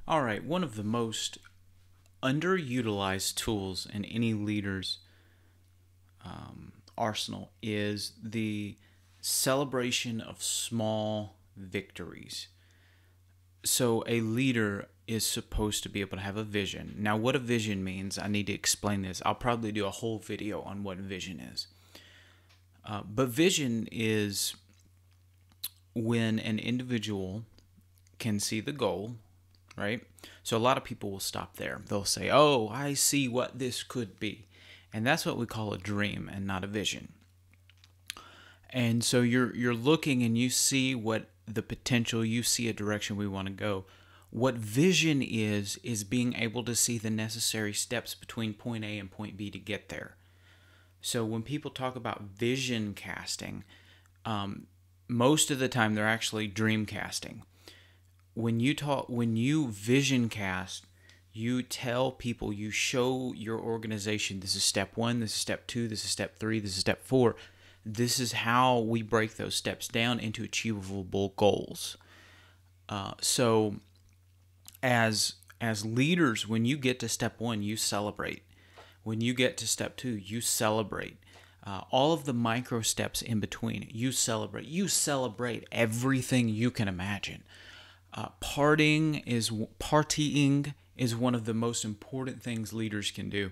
All right, one of the most underutilized tools in any leader's arsenal is the celebration of small victories. So, a leader is supposed to be able to have a vision. Now, what a vision means, I need to explain this. I'll probably do a whole video on what vision is. But vision is when an individual can see the goal, right? So a lot of people will stop there. They'll say, "Oh, I see what this could be." And that's what we call a dream and not a vision. And so you're looking and you see what the potential, you see a direction we want to go. What vision is being able to see the necessary steps between point A and point B to get there. So when people talk about vision casting, most of the time they're actually dream casting. When you vision cast, you tell people, you show your organization, this is step 1, this is step 2, this is step 3, this is step 4. This is how we break those steps down into achievable goals. So as leaders, when you get to step 1, you celebrate. When you get to step 2, you celebrate. All of the micro steps in between, you celebrate. You celebrate everything you can imagine. Partying is one of the most important things leaders can do.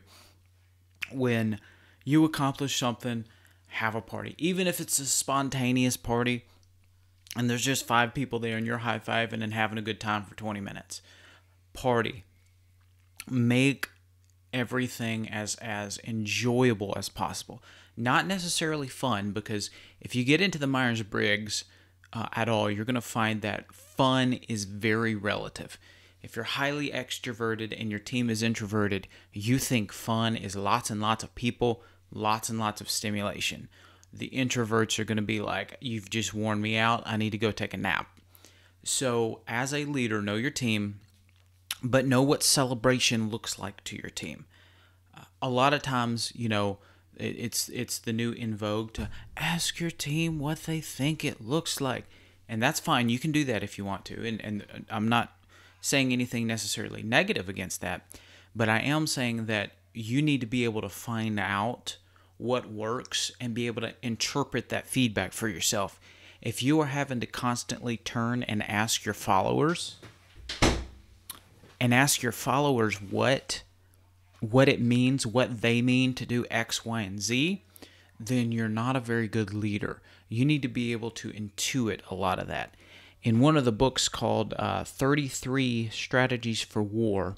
When you accomplish something, have a party. Even if it's a spontaneous party and there's just 5 people there and you're high-fiving and having a good time for 20 minutes. Party. Make everything as enjoyable as possible. Not necessarily fun, because if you get into the Myers-Briggs at all, you're going to find that fun is very relative. If you're highly extroverted and your team is introverted, you think fun is lots and lots of people, lots and lots of stimulation. The introverts are going to be like, "You've just worn me out. I need to go take a nap." So as a leader, know your team, but know what celebration looks like to your team. A lot of times, it's the new in vogue to ask your team what they think it looks like. And that's fine. You can do that if you want to. And I'm not saying anything necessarily negative against that, but I am saying that you need to be able to find out what works and be able to interpret that feedback for yourself. If you are having to constantly turn and ask your followers what it means, what they mean to do X, Y, and Z, then you're not a very good leader. You need to be able to intuit a lot of that. In one of the books called 33 Strategies for War,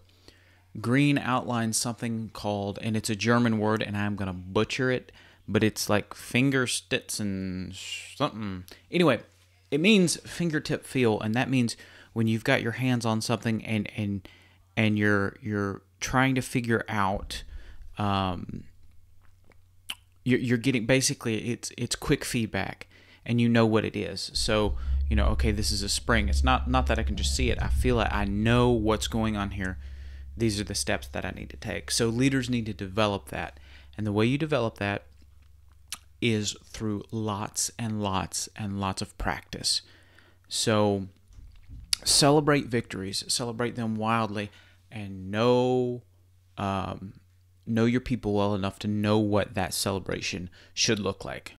Green outlines something called, and it's a German word, and I'm going to butcher it, but it's like Fingerstitzen something. Anyway, it means fingertip feel, and that means when you've got your hands on something and you're trying to figure out, you're getting, basically it's quick feedback, and you know what it is. So okay, this is a spring. It's not that I can just see it. I feel it. I know what's going on here. These are the steps that I need to take. So leaders need to develop that. And the way you develop that is through lots and lots and lots of practice. So celebrate victories, celebrate them wildly, and know your people well enough to know what that celebration should look like.